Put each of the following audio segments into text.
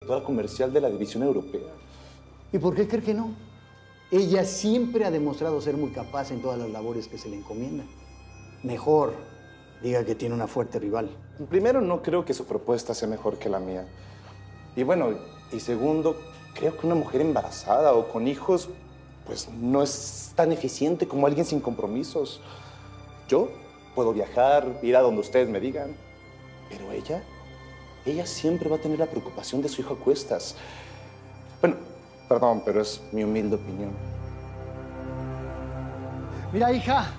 directora comercial de la división europea. ¿Y por qué cree que no? Ella siempre ha demostrado ser muy capaz en todas las labores que se le encomiendan. Mejor diga que tiene una fuerte rival. Primero, no creo que su propuesta sea mejor que la mía. Y bueno, y segundo, creo que una mujer embarazada o con hijos, pues no es tan eficiente como alguien sin compromisos. Yo puedo viajar, ir a donde ustedes me digan, pero ella siempre va a tener la preocupación de su hijo a cuestas. Bueno, perdón, pero es mi humilde opinión. Mira, hija,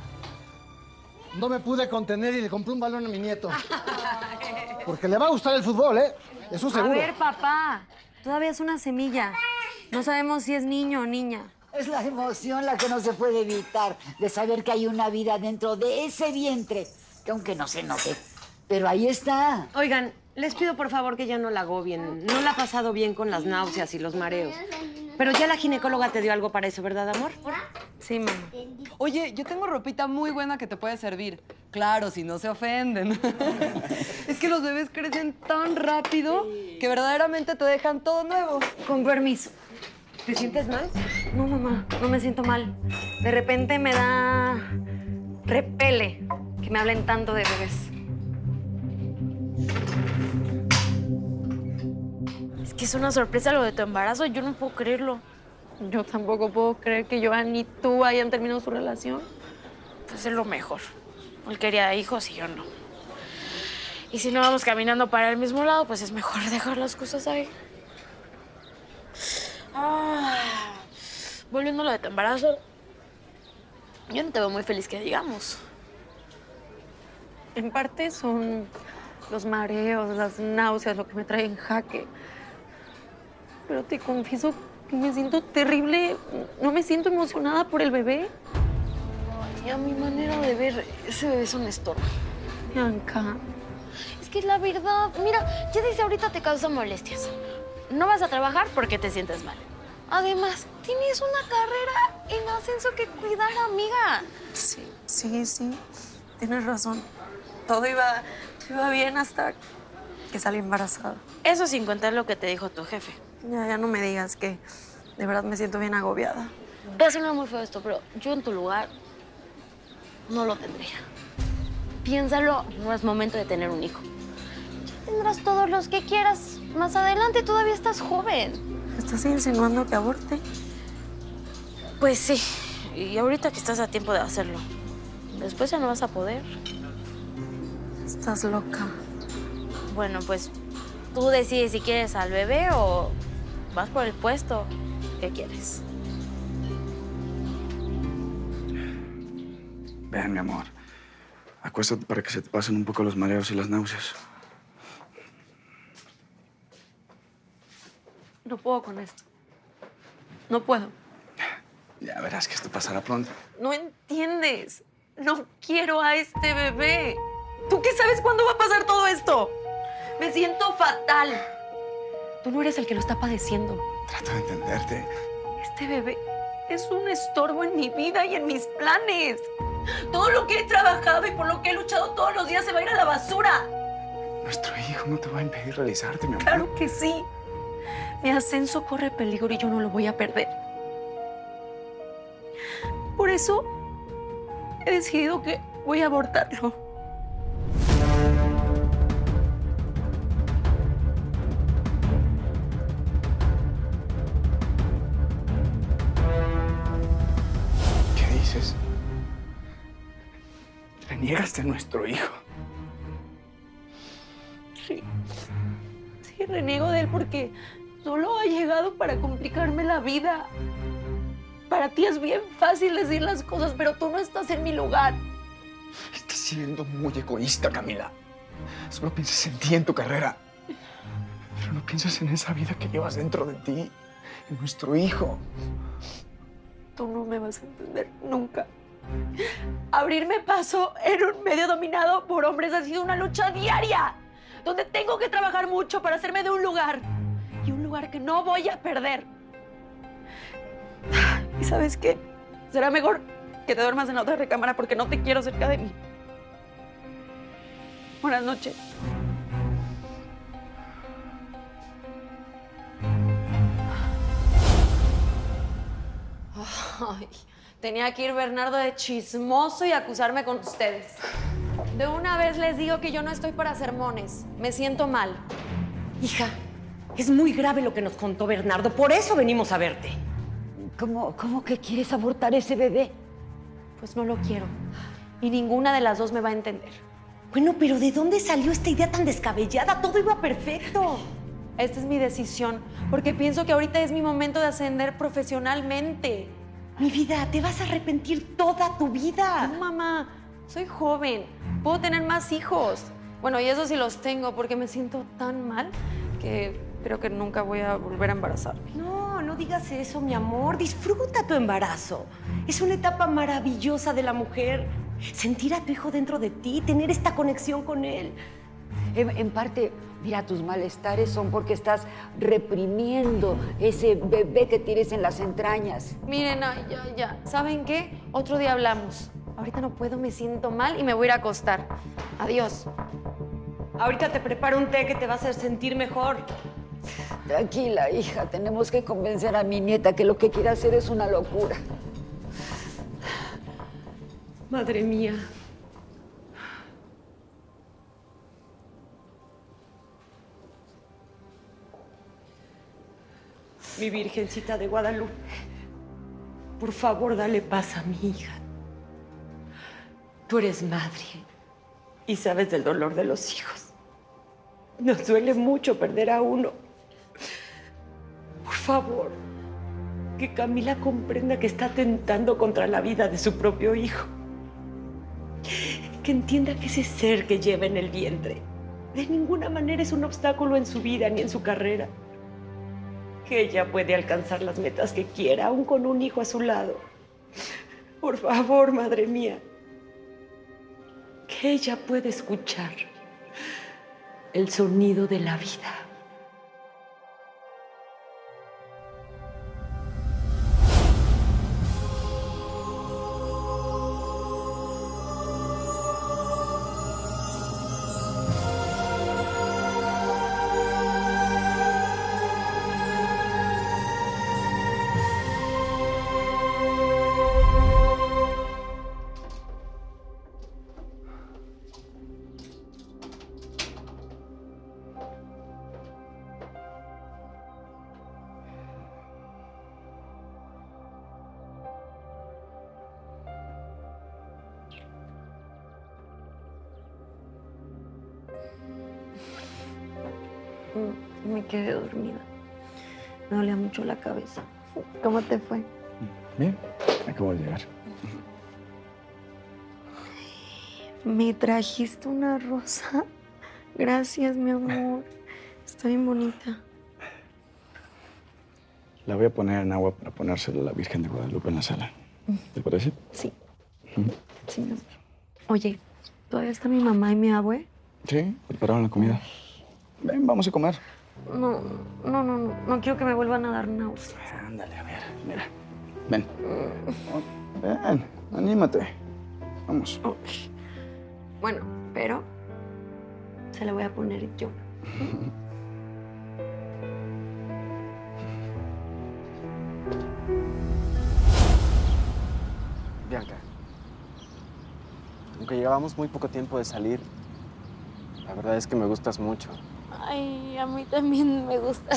no me pude contener y le compré un balón a mi nieto. Porque le va a gustar el fútbol, ¿eh? Eso seguro. A ver, papá, todavía es una semilla. No sabemos si es niño o niña. Es la emoción la que no se puede evitar de saber que hay una vida dentro de ese vientre, que aunque no se note, pero ahí está. Oigan, les pido por favor que ya no la agobien. No la ha pasado bien con las náuseas y los mareos. Pero ya la ginecóloga te dio algo para eso, ¿verdad, amor? Sí, mamá. Oye, yo tengo ropita muy buena que te puede servir. Claro, si no se ofenden. Es que los bebés crecen tan rápido que verdaderamente te dejan todo nuevo. Con permiso. ¿Te sientes mal? No, mamá, no me siento mal. De repente me da repele que me hablen tanto de bebés. Es que es una sorpresa lo de tu embarazo. Yo no puedo creerlo. Yo tampoco puedo creer que Joan y tú hayan terminado su relación. Pues es lo mejor. Él quería hijos y yo no. Y si no vamos caminando para el mismo lado, pues es mejor dejar las cosas ahí. Volviendo a lo de tu embarazo, yo no te veo muy feliz que digamos. En parte son los mareos, las náuseas, lo que me trae en jaque. Pero te confieso que me siento terrible. No me siento emocionada por el bebé. Y a mi manera de ver, ese bebé es un estorbo. Bianca. Es que es la verdad. Mira, ya desde ahorita te causa molestias. No vas a trabajar porque te sientes mal. Además, tienes una carrera en ascenso que cuidar, amiga. Sí. Tienes razón. Todo iba bien hasta que salí embarazada. Eso sin contar lo que te dijo tu jefe. Ya no me digas que de verdad me siento bien agobiada. Va a sonar muy feo esto, pero yo en tu lugar no lo tendría. Piénsalo, no es momento de tener un hijo. Ya tendrás todos los que quieras. Más adelante todavía estás joven. ¿Estás insinuando que aborte? Pues sí, y ahorita que estás a tiempo de hacerlo. Después ya no vas a poder. Estás loca. Bueno, pues tú decides si quieres al bebé o vas por el puesto. ¿Qué quieres? Ven, mi amor. Acuéstate para que se te pasen un poco los mareos y las náuseas. No puedo con esto. No puedo. Ya verás que esto pasará pronto. No entiendes. No quiero a este bebé. ¿Tú qué sabes cuándo va a pasar todo esto? Me siento fatal. Tú no eres el que lo está padeciendo. Trato de entenderte. Este bebé es un estorbo en mi vida y en mis planes. Todo lo que he trabajado y por lo que he luchado todos los días se va a ir a la basura. Nuestro hijo no te va a impedir realizarte, mi amor. Claro que sí. Mi ascenso corre peligro y yo no lo voy a perder. Por eso he decidido que voy a abortarlo. ¿Qué dices? ¿Reniegaste a nuestro hijo? Sí, reniego de él porque solo ha llegado para complicarme la vida. Para ti es bien fácil decir las cosas, pero tú no estás en mi lugar. Estás siendo muy egoísta, Camila. Solo piensas en ti, en tu carrera. Pero no piensas en esa vida que llevas dentro de ti, en nuestro hijo. Tú no me vas a entender nunca. Abrirme paso en un medio dominado por hombres ha sido una lucha diaria, donde tengo que trabajar mucho para hacerme de un lugar. Y un lugar que no voy a perder. ¿Y sabes qué? Será mejor que te duermas en la otra recámara porque no te quiero cerca de mí. Buenas noches. Ay, tenía que ir Bernardo de chismoso y acusarme con ustedes. De una vez les digo que yo no estoy para sermones. Me siento mal. Hija, es muy grave lo que nos contó Bernardo. Por eso venimos a verte. ¿Cómo que quieres abortar ese bebé? Pues no lo quiero. Y ninguna de las dos me va a entender. Bueno, pero ¿de dónde salió esta idea tan descabellada? Todo iba perfecto. Esta es mi decisión, porque pienso que ahorita es mi momento de ascender profesionalmente. Mi vida, te vas a arrepentir toda tu vida. No, mamá, soy joven. Puedo tener más hijos. Bueno, y eso sí los tengo, porque me siento tan mal que creo que nunca voy a volver a embarazarme. No, no digas eso, mi amor. Disfruta tu embarazo. Es una etapa maravillosa de la mujer. Sentir a tu hijo dentro de ti, tener esta conexión con él. En parte, mira, tus malestares son porque estás reprimiendo ese bebé que tienes en las entrañas. Miren, ay, ya. ¿Saben qué? Otro día hablamos. Ahorita no puedo, me siento mal y me voy a ir a acostar. Adiós. Ahorita te preparo un té que te va a hacer sentir mejor. Tranquila, hija, tenemos que convencer a mi nieta que lo que quiere hacer es una locura. Madre mía. Mi Virgencita de Guadalupe, por favor, dale paz a mi hija. Tú eres madre y sabes del dolor de los hijos. Nos duele mucho perder a uno. Por favor, que Camila comprenda que está atentando contra la vida de su propio hijo. Que entienda que ese ser que lleva en el vientre de ninguna manera es un obstáculo en su vida ni en su carrera. Que ella puede alcanzar las metas que quiera, aún con un hijo a su lado. Por favor, madre mía, que ella pueda escuchar el sonido de la vida. Me quedé dormida. Me dolía mucho la cabeza. ¿Cómo te fue? Bien, acabo de llegar. ¿Me trajiste una rosa? Gracias, mi amor. Está bien bonita. La voy a poner en agua para ponérsela a la Virgen de Guadalupe en la sala. ¿Te parece? Sí. Sí, mi amor. Oye, ¿todavía está mi mamá y mi abue? Sí, prepararon la comida. Ven, vamos a comer. No quiero que me vuelvan a dar náuseas. Ándale, a ver, mira. Ven. Ven, anímate. Vamos. Bueno, pero se la voy a poner yo. Bianca, aunque llevábamos muy poco tiempo de salir, la verdad es que me gustas mucho. Ay, a mí también me gusta.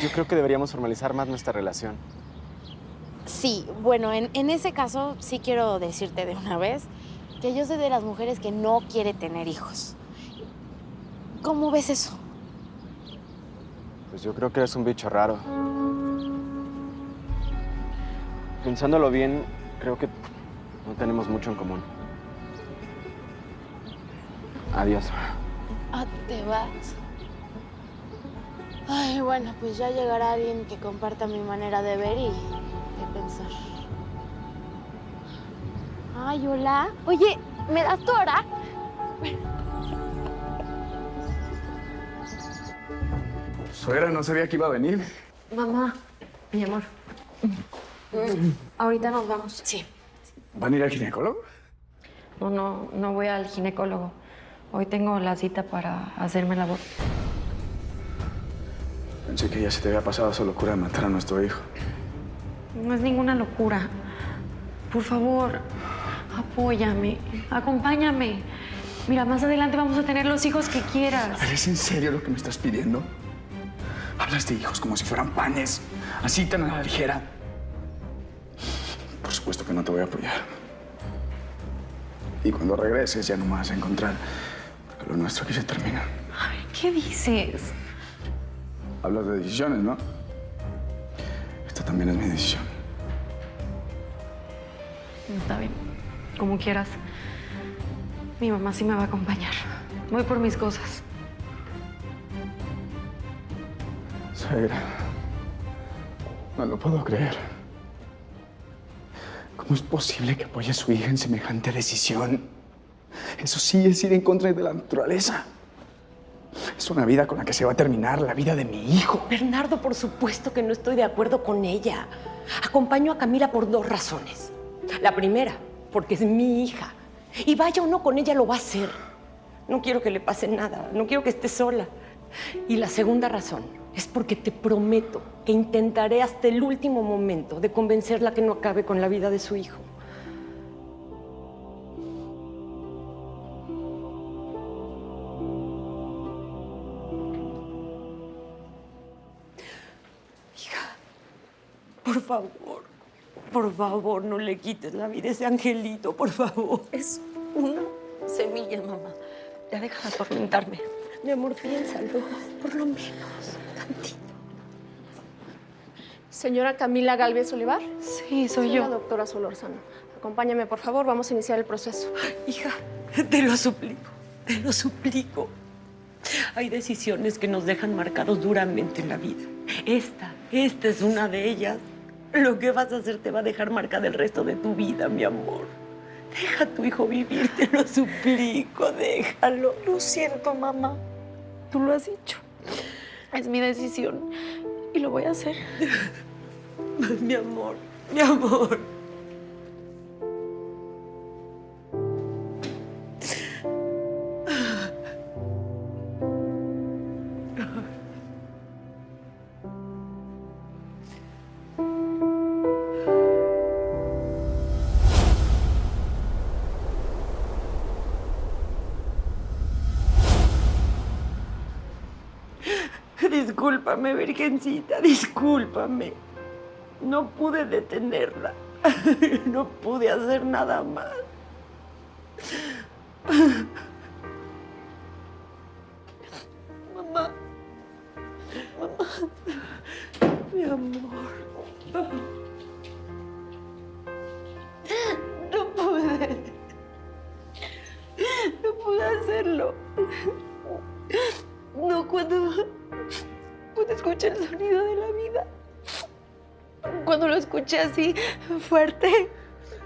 Yo creo que deberíamos formalizar más nuestra relación. Sí, bueno, en ese caso sí quiero decirte de una vez que yo soy de las mujeres que no quiere tener hijos. ¿Cómo ves eso? Pues yo creo que eres un bicho raro. Pensándolo bien, creo que no tenemos mucho en común. Adiós. Ah, ¿te vas? Ay, bueno, pues ya llegará alguien que comparta mi manera de ver y de pensar. Ay, hola. Oye, ¿me das tu hora? Suegra, no sabía que iba a venir. Mamá, mi amor. Ahorita nos vamos. Sí. ¿Van a ir al ginecólogo? No voy al ginecólogo. Hoy tengo la cita para hacerme la voz. Pensé que ya se te había pasado esa locura de matar a nuestro hijo. No es ninguna locura. Por favor, apóyame, acompáñame. Mira, más adelante vamos a tener los hijos que quieras. ¿Es en serio lo que me estás pidiendo? Hablas de hijos como si fueran panes, así tan a la ligera. Por supuesto que no te voy a apoyar. Y cuando regreses ya no me vas a encontrar, porque lo nuestro aquí se termina. Ay, ¿qué dices? Hablas de decisiones, ¿no? Esta también es mi decisión. Está bien, como quieras. Mi mamá sí me va a acompañar. Voy por mis cosas. Zaira, no lo puedo creer. ¿Cómo es posible que apoye a su hija en semejante decisión? Eso sí es ir en contra de la naturaleza. Es una vida con la que se va a terminar la vida de mi hijo. Bernardo, por supuesto que no estoy de acuerdo con ella. Acompaño a Camila por 2 razones. La primera, porque es mi hija. Y vaya o no con ella, lo va a hacer. No quiero que le pase nada, no quiero que esté sola. Y la segunda razón es porque te prometo que intentaré hasta el último momento de convencerla que no acabe con la vida de su hijo. Hija, por favor, no le quites la vida a ese angelito, por favor. Es una semilla, mamá. Ya deja de atormentarme. Mi amor, piénsalo, por lo menos, tantito. Señora Camila Gálvez Olivar. Sí, soy Soy yo. la doctora Solórzano. Acompáñame, por favor, vamos a iniciar el proceso. Hija, te lo suplico, te lo suplico. Hay decisiones que nos dejan marcados duramente en la vida. Esta es una de ellas. Lo que vas a hacer te va a dejar marcada el resto de tu vida, mi amor. Deja a tu hijo vivir, te lo suplico, déjalo. Lo siento, mamá. Tú lo has dicho. Es mi decisión y lo voy a hacer. Mi amor, mi amor. Discúlpame, Virgencita, discúlpame. No pude detenerla. No pude hacer nada más. Mamá. Mamá. Mi amor. No pude. No pude hacerlo. No cuando escuché el sonido de la vida. Cuando lo escuché así, fuerte,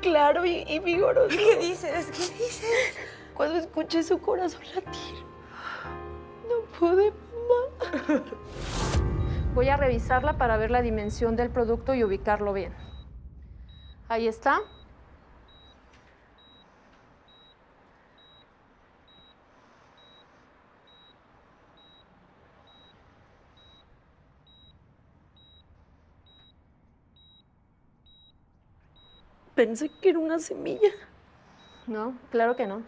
claro y vigoroso. ¿Qué dices? ¿Qué dices? Cuando escuché su corazón latir. No pude, mamá. Voy a revisarla para ver la dimensión del producto y ubicarlo bien. Ahí está. Pensé que era una semilla. No, claro que no.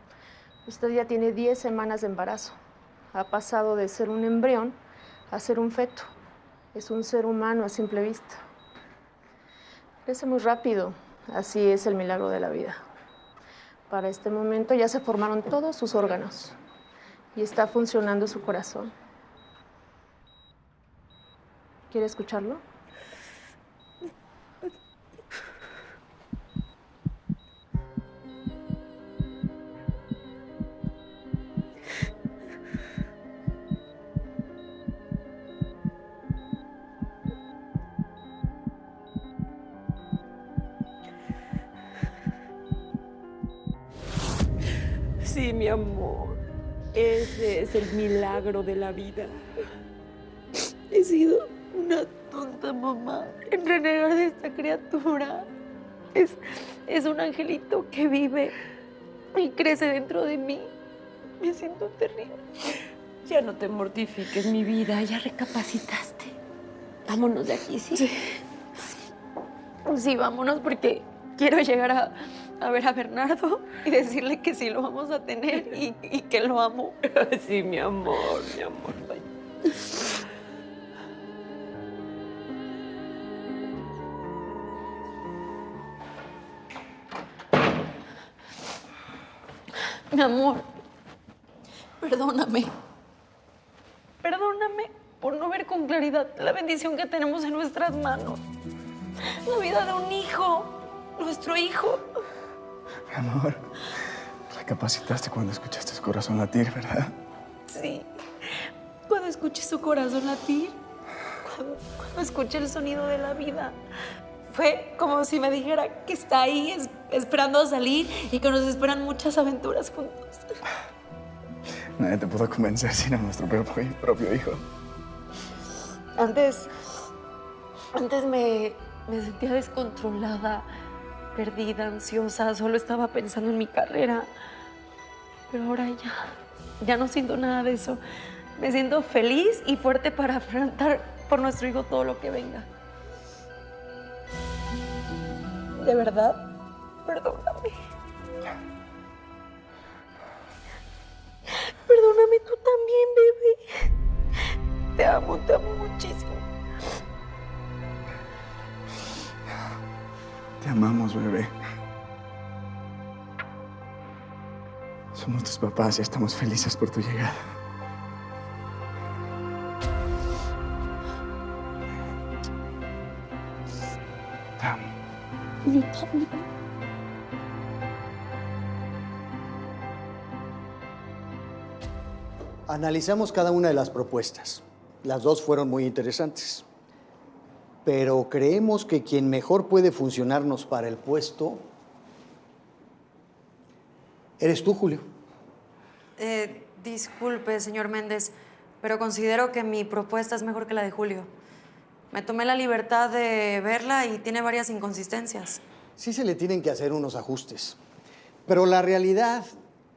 Usted ya tiene 10 semanas de embarazo. Ha pasado de ser un embrión a ser un feto. Es un ser humano a simple vista. Crece muy rápido. Así es el milagro de la vida. Para este momento ya se formaron todos sus órganos y está funcionando su corazón. ¿Quiere escucharlo? Sí, mi amor. Ese es el milagro de la vida. He sido una tonta, mamá, en renegar de esta criatura. Es un angelito que vive y crece dentro de mí. Me siento terrible. Ya no te mortifiques, mi vida. Ya recapacitaste. Vámonos de aquí, ¿sí? Sí. Sí, vámonos porque quiero llegar a ver a Bernardo y decirle que sí lo vamos a tener y que lo amo. Sí, mi amor, vaya. Mi amor, perdóname. Perdóname por no ver con claridad la bendición que tenemos en nuestras manos. La vida de un hijo, nuestro hijo. Mi amor, recapacitaste cuando escuchaste su corazón latir, ¿verdad? Sí. Cuando escuché su corazón latir, cuando escuché el sonido de la vida, fue como si me dijera que está ahí esperando a salir y que nos esperan muchas aventuras juntos. Nadie te pudo convencer sino nuestro propio hijo. Antes me sentía descontrolada, perdida, ansiosa, solo estaba pensando en mi carrera. Pero ahora ya no siento nada de eso. Me siento feliz y fuerte para afrontar por nuestro hijo todo lo que venga. De verdad, perdóname. Perdóname tú también, bebé. Te amo muchísimo. Te amamos, bebé. Somos tus papás y estamos felices por tu llegada. Te amo. Yo también. Analizamos cada una de las propuestas. Las dos fueron muy interesantes. Pero creemos que quien mejor puede funcionarnos para el puesto eres tú, Julio. Disculpe, señor Méndez, pero considero que mi propuesta es mejor que la de Julio. Me tomé la libertad de verla y tiene varias inconsistencias. Sí se le tienen que hacer unos ajustes. Pero la realidad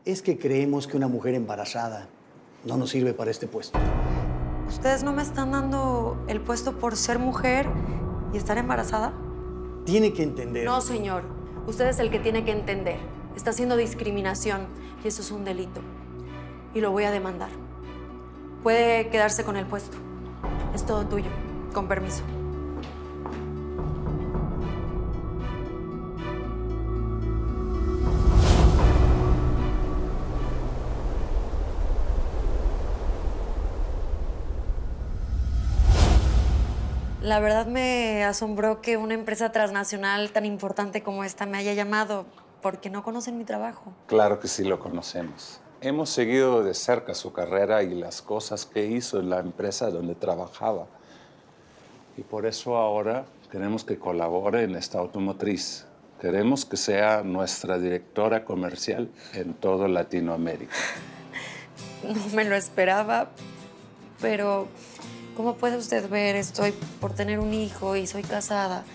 es que creemos que una mujer embarazada no nos sirve para este puesto. ¿Ustedes no me están dando el puesto por ser mujer y estar embarazada? Tiene que entender. No, señor. Usted es el que tiene que entender. Está haciendo discriminación y eso es un delito. Y lo voy a demandar. Puede quedarse con el puesto. Es todo tuyo. Con permiso. La verdad me asombró que una empresa transnacional tan importante como esta me haya llamado, porque no conocen mi trabajo. Claro que sí lo conocemos. Hemos seguido de cerca su carrera y las cosas que hizo en la empresa donde trabajaba. Y por eso ahora queremos que colabore en esta automotriz. Queremos que sea nuestra directora comercial en toda Latinoamérica. No me lo esperaba, pero ¿cómo puede usted ver? Estoy por tener un hijo y soy casada.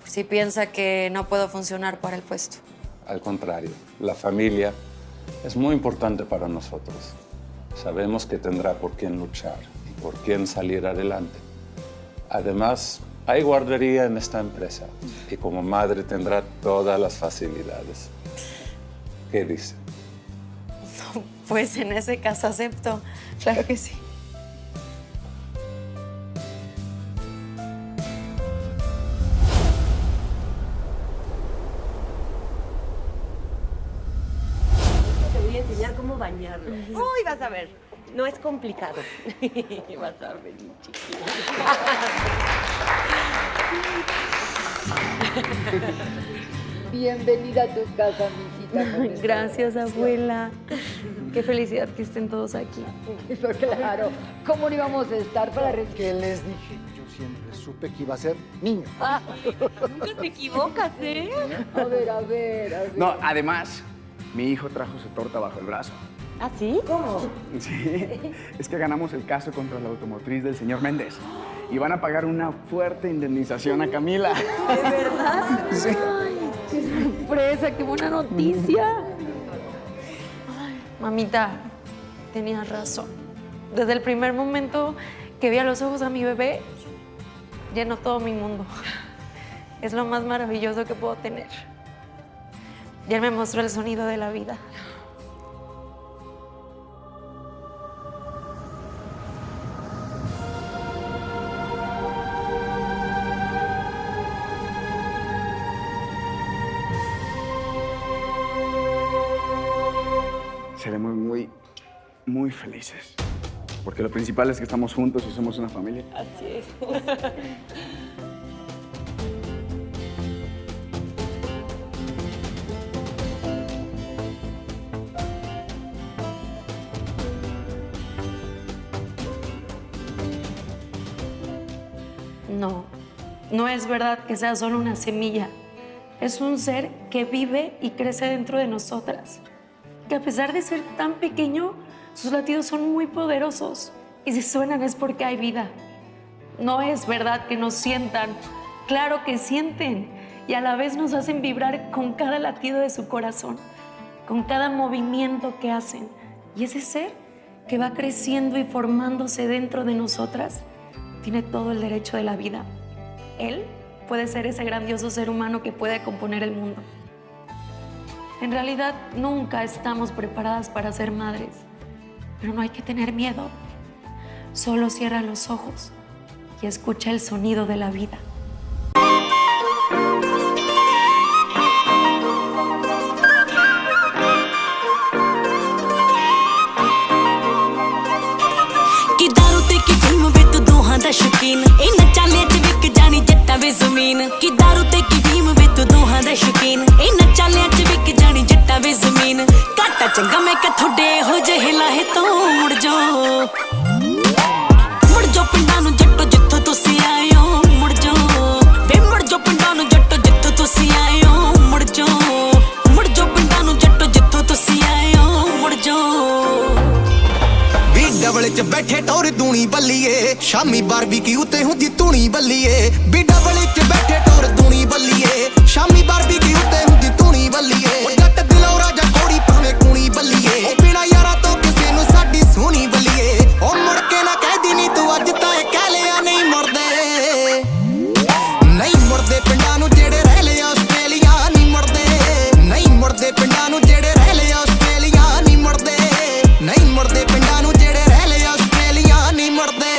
Si piensa que no puedo funcionar para el puesto. Al contrario, la familia es muy importante para nosotros. Sabemos que tendrá por quién luchar y por quién salir adelante. Además, hay guardería en esta empresa y como madre tendrá todas las facilidades. ¿Qué dice? No, pues en ese caso acepto. Claro que sí. Cómo bañarlo. Uy, vas a ver. No es complicado. Vas a ver, mi chiquilla. Bienvenida a tu casa, mijita. Gracias, abuela. Qué felicidad que estén todos aquí. Claro. ¿Cómo no íbamos a estar para ¿Qué les dije? Yo siempre supe que iba a ser niño. Nunca te equivocas, ¿eh? A ver. No, además, mi hijo trajo su torta bajo el brazo. ¿Ah, sí? ¿Cómo? Sí, es que ganamos el caso contra la automotriz del señor Méndez. Y van a pagar una fuerte indemnización a Camila. ¿De verdad? Sí. Ay, qué sorpresa, qué buena noticia. Ay, mamita, tenías razón. Desde el primer momento que vi a los ojos a mi bebé, llenó todo mi mundo. es lo más maravilloso que puedo tener. Y él me mostró el sonido de la vida. Seremos muy felices. Porque lo principal es que estamos juntos y somos una familia. Así es. No, no es verdad que sea solo una semilla. Es un ser que vive y crece dentro de nosotras. Que a pesar de ser tan pequeño, sus latidos son muy poderosos. Y si suenan es porque hay vida. No es verdad que nos sientan. Claro que sienten. Y a la vez nos hacen vibrar con cada latido de su corazón. Con cada movimiento que hacen. Y ese ser que va creciendo y formándose dentro de nosotras tiene todo el derecho de la vida. Él puede ser ese grandioso ser humano que puede componer el mundo. En realidad, nunca estamos preparadas para ser madres, pero no hay que tener miedo. Solo cierra los ojos y escucha el sonido de la vida. शौकीन इन चाले च विक जानी जट्टा वे जमीन कि दारू ते की फीम वे तू दोहां दा शौकीन इन चाले च विक जानी जट्टा वे जमीन घाटा चंगा मैं कि थोड़े हो जे हिलाए तो मुड़ जाओ पिंडां नूं जट्टो जित्थों तुसीं आए हो मुड़ जाओ वे मुड़ जाओ पिंडां नूं जट्टो जित्थों तुसीं आए हो मुड़ जाओ पिंडां नूं जट्टो जित्थों तुसीं आए हो मुड़ जाओ डबल च बैठे टोर दूनी बल्लीए शामी बारबीक्यू ते हुंदी तूनी बल्लीए बी डबल च बैठे टोर दूनी बल्लीए शामी बारबीक्यू ते हुंदी तूनी बल्लीए जट दिलों राजा कोड़ी भाਵੇਂ कूनी बल्लीए बिना यारा तो किसे नूं साडी सोहनी बल्लीए ओ मुड़ के ना कह दी नी तू अज तां कह लिया नहीं मुड़दे पिंडां नूं जेड़े रह ले आस्ट्रेलिया नहीं मुड़दे पिंडां नूं जेड़े रह ले आस्ट्रेलिया नहीं मुड़दे पिंडां नूं जेड़े रह ले आस्ट्रेलिया नहीं मुड़दे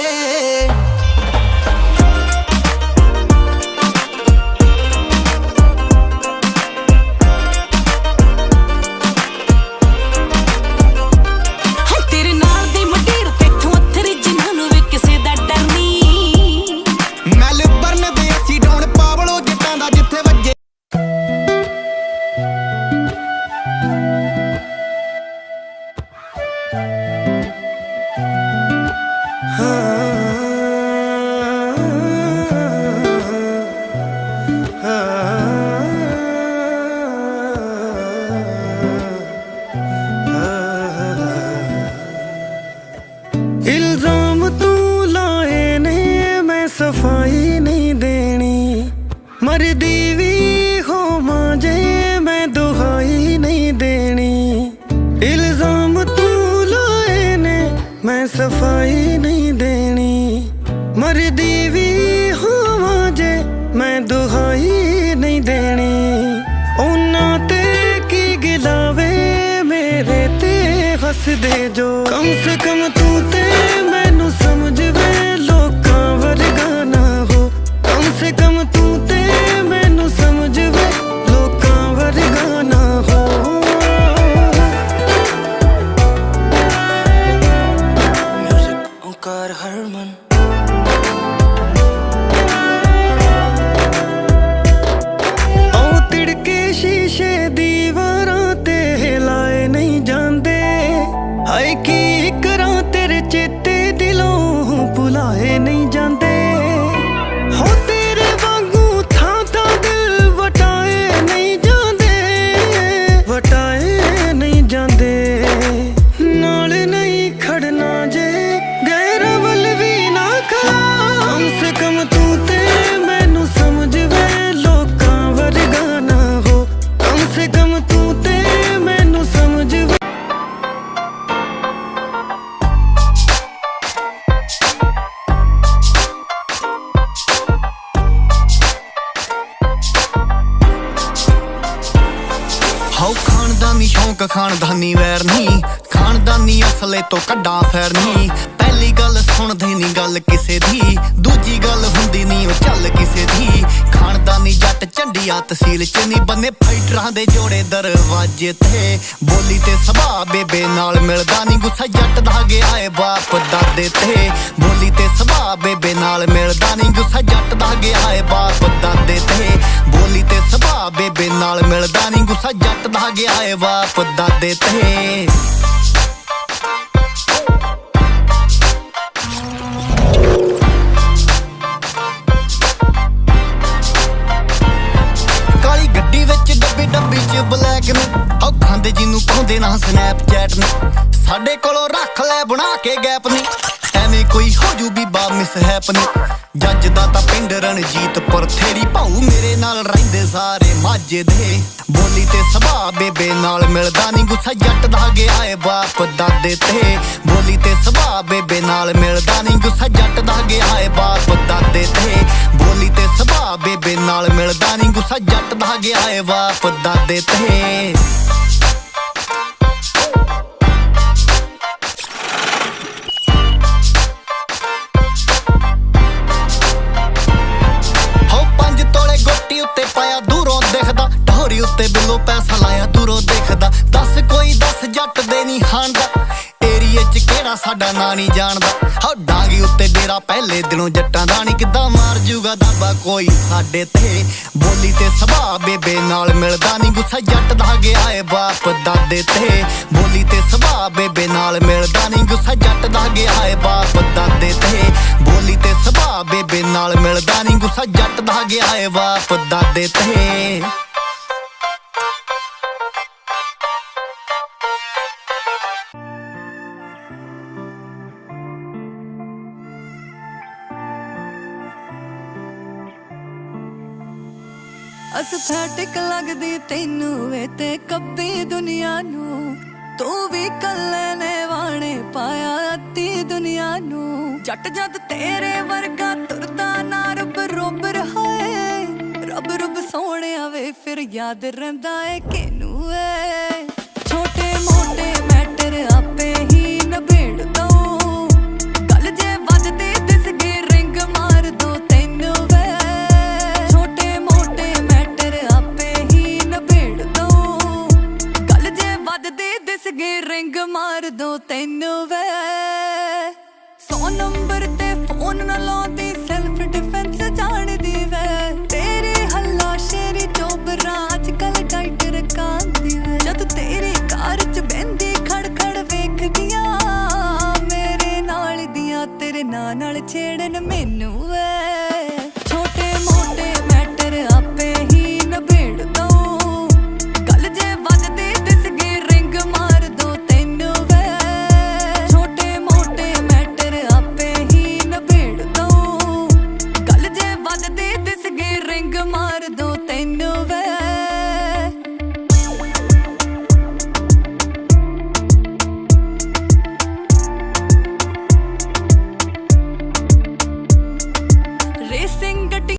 तेरे नाल दी मटीर तेथों अथरी जिन्हां नूं वे किसे दा डर नहीं मैलबर्न दे असी डौण पावलो जट्टां दा जिथे वज्जे इल्जाम तू लाए ने मैं सफाई नहीं देनी मरदी भी हो मांजे मैं दुहाई नहीं देनी इल्जाम तू लाए ने मैं सफाई नहीं देनी मरदी भी हो मांजे मैं दुहाई नहीं देनी उन्ना ते की गिलावे मेरे ते हस दे जो कम से कम तू ते मैनू समझ वे लोकां वर्गा ना हो कम से कम तू ते मैनू समझ वे लोकां वर्गा ना हो म्यूजिक ओंकार हरमन ओ तिड़के शीशे दीवारां ते हिलाए नहीं जांदे हाय की करां तेरे चेते दिलों भुलाए नहीं जांदे हो तेरे वांगू थां थां दिल वटाए नहीं जांदे नाल नहीं खड़ना जे गैरां वल भी ना खा कम से कम तू ते मैनू समझ वे लोकां वर्गा ना हो कम से कम तू ते मैनू समझ वे ਲੋਕ ਖਾਨਦਾਨੀ ਵੈਰ ਨਹੀਂ, ਖਾਨਦਾਨੀ ਅਸਲੇ ਤੋਂ ਕੱਢਾਂ ਫੈਰ ਨਹੀਂ। ਪਹਿਲੀ ਗੱਲ ਸੁਣਦੇ ਨਹੀਂ ਗੱਲ ਕਿਸੇ ਦੀ, ਦੂਜੀ ਗੱਲ ਹੁੰਦੀ ਨਹੀਂ ਉਹ ਚੱਲ ਕਿਸੇ ਦੀ। ਖਾਨਦਾਨੀ ਜੱਟ ਝੰਡੀਆਂ ਤਹਿਸੀਲ ਚ ਨਹੀਂ ਬੰਨੇ ਫਾਈਟਰਾਂ ਦੇ ਜੋੜੇ ਦਰਵਾਜ਼ੇ ਤੇ। ਬੋਲੀ ਤੇ ਸੁਭਾਅ ਬੇਬੇ ਨਾਲ ਮਿਲਦਾ ਨਹੀਂ, ਗੁੱਸਾ ਜੱਟ ਦਾ ਗਿਆ ਏ ਬਾਪ ਦਾਦੇ ਤੇ। ਬੋਲੀ ਤੇ ਸੁਭਾਅ ਬੇਬੇ ਨਾਲ ਮਿਲਦਾ ਨਹੀਂ, ਗੁੱਸਾ ਜੱਟ ਦਾ ਗਿਆ ਏ ਬਾਪ ਦਾਦੇ ਤੇ। ਬੋਲੀ ਤੇ ਸੁਭਾਅ ਬੇਬੇ ਨਾਲ ਮਿਲਦਾ ਨਹੀਂ, ਗੁੱਸਾ ਜੱਟ ਦਾ ਗਿਆ ਏ ਬਾਪ ਦਾਦੇ ਤੇ। ਕਾਲੀ ਗੱਡੀ ਵਿੱਚ ਡੱਬੀ ਚ ਬਲੈਕ ਨੇ, ਆਹ ਖਾਂਦੇ ਜਿਹਨੂੰ ਪਾਉਂਦੇ ਨਾ ਸਨੈਪਚੈਟ ਨੇ। ਸਾਡੇ ਕੋਲੋਂ ਰੱਖ ਲੈ ਬਣਾ ਕੇ ਗੈਪ ਨਹੀਂ, ਐਵੇਂ ਕੋਈ ਹੋ ਜੂ ਬੀਬਾ ਮਿਸਹੈਪ ਨਹੀਂ। ਜੱਜ ਦਾ ਤਾਂ ਪਿੰਡ ਰਣਜੀਤਪੁਰ ਥੇਰੀ ਭਾਊ ਮੇਰੇ ਨਾਲ ਰਹਿੰਦੇ ਸਾਰੇ ਮਾਝੇ ਦੇ। ਬੋਲੀ ਤੇ ਸੁਭਾਅ ਬੇਬੇ ਨਾਲ ਮਿਲਦਾ ਨਹੀਂ, ਗੁੱਸਾ ਜੱਟ ਦਾ ਗਿਆ ਏ ਬਾਪ ਦਾਦੇ ਤੇ। ਬੋਲੀ ਤੇ ਸੁਭਾਅ ਬੇਬੇ ਨਾਲ ਮਿਲਦਾ ਨਹੀਂ, ਗੁੱਸਾ ਜੱਟ ਦਾ ਗਿਆ ਏ ਬਾਪ ਦਾਦੇ ਤੇ। ਬੋਲੀ ਤੇ ਸੁਭਾਅ ਬੇਬੇ ਨਾਲ ਮਿਲਦਾ ਨਹੀਂ, ਗੁੱਸਾ ਜੱਟ ਦਾ ਗਿਆ ਏ ਬਾਪ ਦਾਦੇ ਤੇ। ਉੱਤੇ ਪਾਇਆ ਦੂਰੋਂ ਦਿਖਦਾ, ਢੋਰੀ ਉੱਤੇ ਬਿੱਲੋ ਪੈਸਾ ਲਾਇਆ ਦੂਰੋਂ ਦਿਖਦਾ। ਦੱਸ ਕੋਈ ਦੱਸ ਜੱਟ ਦੇ ਨਹੀਂ ਹਾਣਦਾ, ਏਰੀਏ ਚ ਕਿਹੜਾ ਸਾਡਾ ਨਾਂ ਨਹੀਂ ਜਾਣਦਾ। ਹਾਂ ਡਾਂਗੀ ਉੱਤੇ ਡੇਰਾ ਪਹਿਲੇ ਦਿਨੋਂ ਜੱਟਾਂ ਦਾ ਨਹੀਂ, ਕਿੱਦਾਂ ਮਾਰ ਜੂਗਾ ਦਾਬਾ ਕੋਈ ਸਾਡੇ ਤੇ। ਬੋਲੀ ਤੇ ਸੁਭਾਅ ਬੇਬੇ ਨਾਲ ਮਿਲਦਾ ਨਹੀਂ, ਗੁੱਸਾ ਜੱਟ ਦਾ ਗਿਆ ਏ ਬਾਪ ਦਾਦੇ ਤੇ। ਬੋਲੀ ਤੇ ਸੁਭਾਅ ਬੇਬੇ ਨਾਲ ਮਿਲਦਾ ਨਹੀਂ, ਗੁੱਸਾ ਜੱਟ ਦਾ ਗਿਆ ਏ ਬਾਪ ਦਾਦੇ ਤੇ। ਬੋਲੀ ਤੇ ਸੁਭਾਅ ਬੇਬੇ ਨਾਲ ਮਿਲਦਾ ਨਹੀਂ, ਗੁੱਸਾ ਜੱਟ ਦਾ ਗਿਆ ਏ ਬਾਪ ਦਾਦੇ ਤੇ। ਅਸਥੈਟਿਕ ਲੱਗਦੀ ਤੈਨੂੰ ਵੇ ਤੇ ਕੱਬੀ ਦੁਨੀਆ ਨੂੰ, ਤੂੰ ਵੀ ਕੱਲੇ ਨੇ ਵਾਣੇ ਪਾਇਆ ਅੱਤੀ ਦੁਨੀਆ ਨੂੰ। ਜੱਟ ਜਦ ਤੇਰੇ ਵਰਗਾ ਤੁਰਦਾ ਨਾ ਰੱਬ ਰੁੱਬ ਰਹਾਏ, ਰੱਬ ਸੋਹਣਿਆ ਵੇ ਫਿਰ ਯਾਦ ਰਹਿੰਦਾ ਏ ਕਿਨੂੰ ਏ। ਛੋਟੇ ਮੋਟੇ ਮੈਟਰ ਆਪੇ ਹੀ ਨਿਬੇੜ ਦੋ, ਗੱਲ ਜੇ ਵੱਜਦੀ ਦਿਸ ਗਈ ਰਿੰਗ ਮਾਰ ਦੋ ਤੈਨੂੰ ਵੇ। ਛੋਟੇ ਮੋਟੇ ਮੈਟਰ ਆਪੇ ਹੀ ਨਿਬੇੜ ਦੋ, ਗੱਲ ਜੇ ਵੱਜਦੀ ਦਿਸ ਗਈ ਰਿੰਗ ਮਾਰ ਦੋ ਤੈਨੂੰ ਵੇ। 100 ਨੰਬਰ ਤੇ ਫੋਨ ਨਾ ਲਾਉਂਦੀ, ਸੈਲਫ ਡਿਫੈਂਸ ਜਾਣਦੀ ਵੇ। ਤੇਰੇ ਹੱਲਾ ਸ਼ੇਰੀ ਚੋਬਰਾ ਅੱਜ ਕੱਲ ਟਾਈਟ ਰਕਾਂਦੀ ਵੇ। ਜਦ ਤੇਰੀ ਕਾਰ ਚ ਬਹਿੰਦੀ ਖੜ ਵੇਖਦੀਆਂ, ਮੇਰੇ ਨਾਲ ਦੀਆਂ ਤੇਰੇ ਨਾਂ ਨਾਲ ਛੇੜਨ ਮੈਨੂੰ ਵੇ।